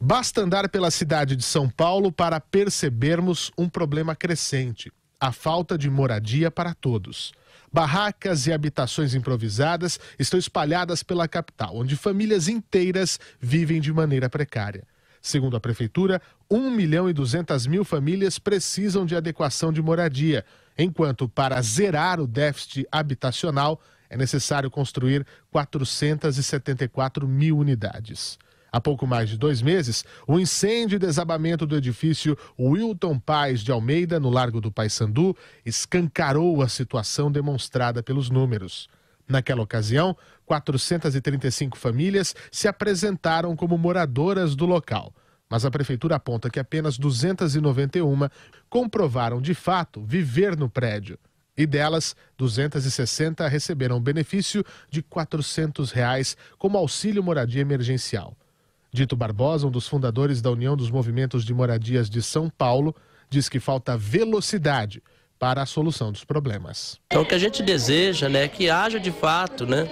Basta andar pela cidade de São Paulo para percebermos um problema crescente: a falta de moradia para todos. Barracas e habitações improvisadas estão espalhadas pela capital, onde famílias inteiras vivem de maneira precária. Segundo a Prefeitura, 1.200.000 famílias precisam de adequação de moradia, enquanto para zerar o déficit habitacional é necessário construir 474 mil unidades. Há pouco mais de 2 meses, o incêndio e desabamento do edifício Wilton Paes de Almeida, no Largo do Paissandu, escancarou a situação demonstrada pelos números. Naquela ocasião, 435 famílias se apresentaram como moradoras do local, mas a Prefeitura aponta que apenas 291 comprovaram de fato viver no prédio. E delas, 260 receberam o benefício de R$ 400 como auxílio moradia emergencial. Dito Barbosa, um dos fundadores da União dos Movimentos de Moradias de São Paulo, diz que falta velocidade para a solução dos problemas. Então o que a gente deseja, né, que haja de fato, né,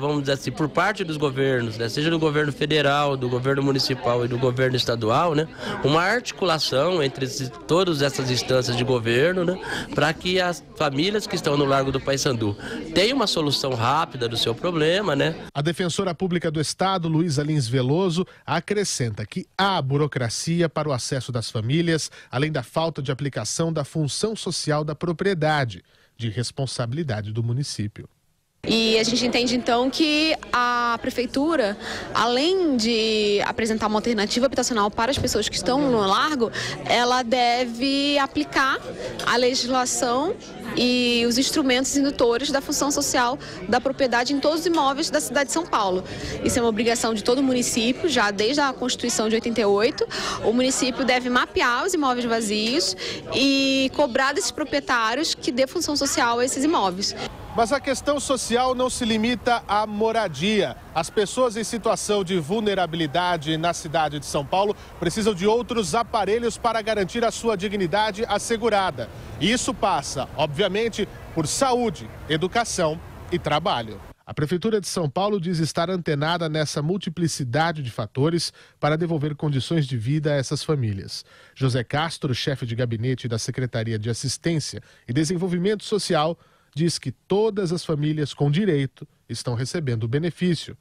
vamos dizer assim, por parte dos governos, né, seja do governo federal, do governo municipal e do governo estadual, né, uma articulação entre todas essas instâncias de governo, né, para que as famílias que estão no Largo do Paissandu tenham uma solução rápida do seu problema, né. A defensora pública do Estado, Luísa Lins Veloso, acrescenta que há burocracia para o acesso das famílias, além da falta de aplicação da função social da propriedade, de responsabilidade do município. E a gente entende, então, que a Prefeitura, além de apresentar uma alternativa habitacional para as pessoas que estão no largo, ela deve aplicar a legislação e os instrumentos indutores da função social da propriedade em todos os imóveis da cidade de São Paulo. Isso é uma obrigação de todo o município, já desde a Constituição de 88. O município deve mapear os imóveis vazios e cobrar desses proprietários que dê função social a esses imóveis. Mas a questão social não se limita à moradia. As pessoas em situação de vulnerabilidade na cidade de São Paulo precisam de outros aparelhos para garantir a sua dignidade assegurada. E isso passa, obviamente, por saúde, educação e trabalho. A Prefeitura de São Paulo diz estar antenada nessa multiplicidade de fatores para devolver condições de vida a essas famílias. José Castro, chefe de gabinete da Secretaria de Assistência e Desenvolvimento Social, diz que todas as famílias com direito estão recebendo o benefício.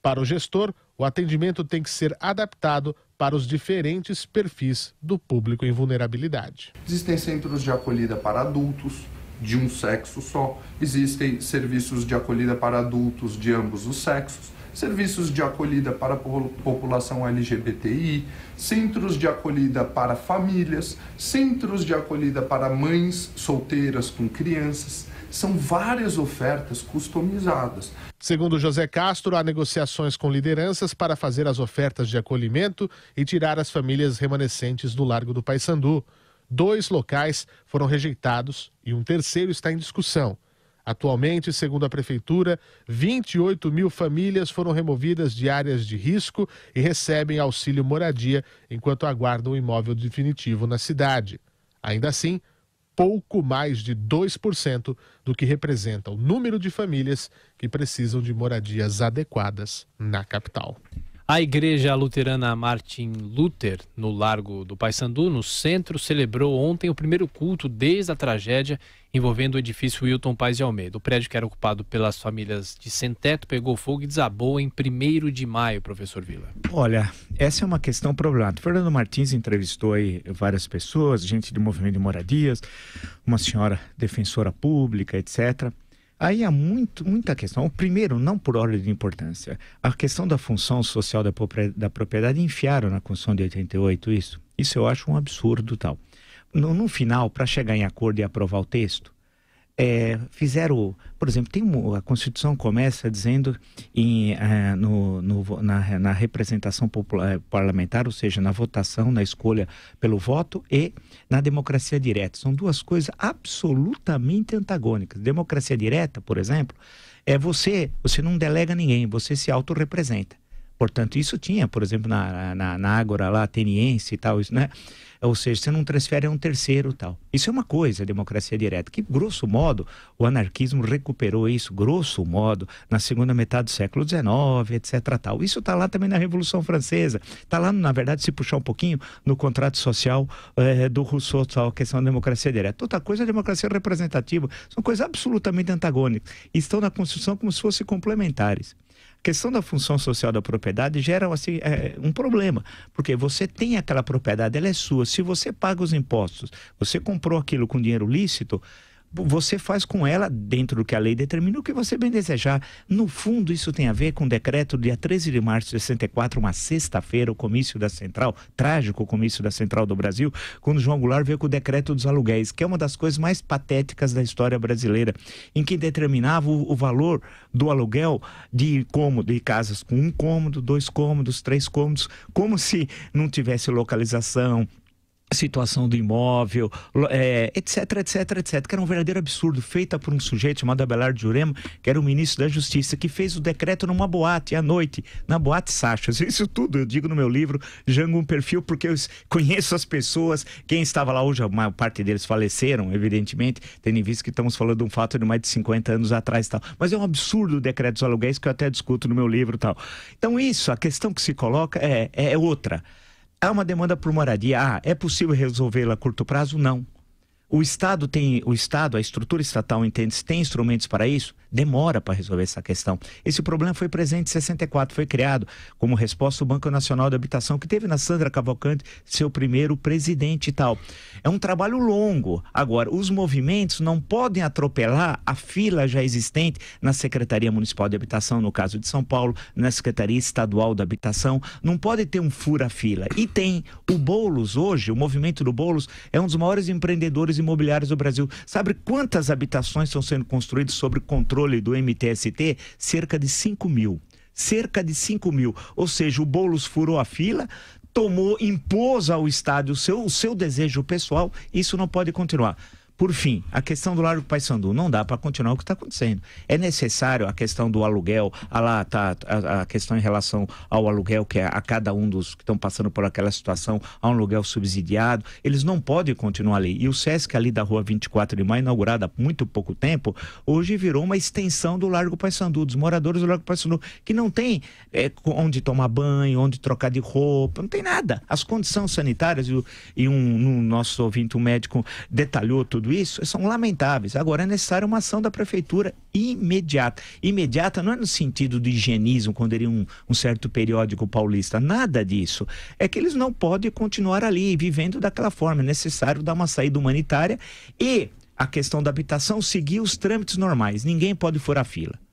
Para o gestor, o atendimento tem que ser adaptado para os diferentes perfis do público em vulnerabilidade. Existem centros de acolhida para adultos de um sexo só, existem serviços de acolhida para adultos de ambos os sexos, serviços de acolhida para a população LGBTI, centros de acolhida para famílias, centros de acolhida para mães solteiras com crianças. São várias ofertas customizadas. Segundo José Castro, há negociações com lideranças para fazer as ofertas de acolhimento e tirar as famílias remanescentes do Largo do Paissandu. 2 locais foram rejeitados e um terceiro está em discussão. Atualmente, segundo a Prefeitura, 28 mil famílias foram removidas de áreas de risco e recebem auxílio moradia enquanto aguardam o imóvel definitivo na cidade. Ainda assim, pouco mais de 2% do que representa o número de famílias que precisam de moradias adequadas na capital. A Igreja Luterana Martin Luther, no Largo do Paissandu, no centro, celebrou ontem o primeiro culto desde a tragédia envolvendo o edifício Wilton Paes de Almeida. O prédio, que era ocupado pelas famílias de sem-teto, pegou fogo e desabou em 1º de maio, professor Vila. Olha, essa é uma questão problemática. Fernando Martins entrevistou aí várias pessoas, gente de movimento de moradias, uma senhora defensora pública, etc. Aí há muita questão. O primeiro, não por ordem de importância, a questão da função social da propriedade, enfiaram na Constituição de 88 isso. Isso eu acho um absurdo tal. No final, para chegar em acordo e aprovar o texto, fizeram, por exemplo, a Constituição começa dizendo na representação parlamentar, ou seja, na votação, na escolha pelo voto e na democracia direta. São duas coisas absolutamente antagônicas. Democracia direta, por exemplo, você não delega ninguém, você se autorrepresenta. Portanto, isso tinha, por exemplo, na Ágora lá, ateniense e tal, isso, né? Ou seja, você não transfere a um terceiro e tal. Isso é uma coisa, a democracia direta, que, grosso modo, o anarquismo recuperou isso, grosso modo, na segunda metade do século XIX, etc. Tal. Isso está lá também na Revolução Francesa, está lá, na verdade, se puxar um pouquinho no contrato social do Rousseau, tal, a questão da democracia direta. Outra coisa é a democracia representativa, são coisas absolutamente antagônicas, e estão na Constituição como se fossem complementares. A questão da função social da propriedade gera assim, um problema, porque você tem aquela propriedade, ela é sua. Se você paga os impostos, você comprou aquilo com dinheiro lícito, você faz com ela, dentro do que a lei determina, o que você bem desejar. No fundo, isso tem a ver com o decreto do dia 13 de março de 64, uma sexta-feira, o comício da Central, trágico comício da Central do Brasil, quando João Goulart veio com o decreto dos aluguéis, que é uma das coisas mais patéticas da história brasileira, em que determinava o valor do aluguel de casas com 1 cômodo, 2 cômodos, 3 cômodos, como se não tivesse localização, situação do imóvel, etc, que era um verdadeiro absurdo, feita por um sujeito chamado Abelardo Jurema, que era o ministro da Justiça, que fez o decreto numa boate, à noite, na Boate Sachas. Isso tudo eu digo no meu livro, Jango um Perfil, porque eu conheço as pessoas, quem estava lá hoje, a maior parte deles faleceram, evidentemente, tendo em vista que estamos falando de um fato de mais de 50 anos atrás e tal, mas é um absurdo o decreto dos aluguéis, que eu até discuto no meu livro e tal. Então isso, a questão que se coloca é outra. Há uma demanda por moradia. É possível resolvê-la a curto prazo? Não. O Estado, a estrutura estatal entende se tem instrumentos para isso? Demora para resolver essa questão. Esse problema foi presente em 64, foi criado como resposta ao Banco Nacional de Habitação, que teve na Sandra Cavalcante seu primeiro presidente e tal. É um trabalho longo. Agora, os movimentos não podem atropelar a fila já existente na Secretaria Municipal de Habitação, no caso de São Paulo, na Secretaria Estadual da Habitação. Não pode ter um fura-fila. E tem o Boulos hoje, o movimento do Boulos é um dos maiores empreendedores imobiliários do Brasil. Sabe quantas habitações estão sendo construídas sob controle do MTST? Cerca de 5 mil. Cerca de 5 mil. Ou seja, o Boulos furou a fila, impôs ao Estado o seu desejo pessoal. Isso não pode continuar. Por fim, a questão do Largo do Paissandu, não dá para continuar o que está acontecendo. É necessário a questão do aluguel, a questão em relação ao aluguel, que é a cada um dos que estão passando por aquela situação, há um aluguel subsidiado, eles não podem continuar ali. E o Sesc ali da rua 24 de maio, inaugurada há muito pouco tempo, hoje virou uma extensão do Largo Paissandu, dos moradores do Largo Paissandu, que não tem onde tomar banho, onde trocar de roupa, não tem nada. As condições sanitárias, nosso ouvinte, um médico, detalhou tudo isso, são lamentáveis. Agora é necessária uma ação da prefeitura imediata. Imediata não é no sentido do higienismo, quando iria um certo periódico paulista, nada disso. É que eles não podem continuar ali, vivendo daquela forma. É necessário dar uma saída humanitária e a questão da habitação seguir os trâmites normais. Ninguém pode furar fila.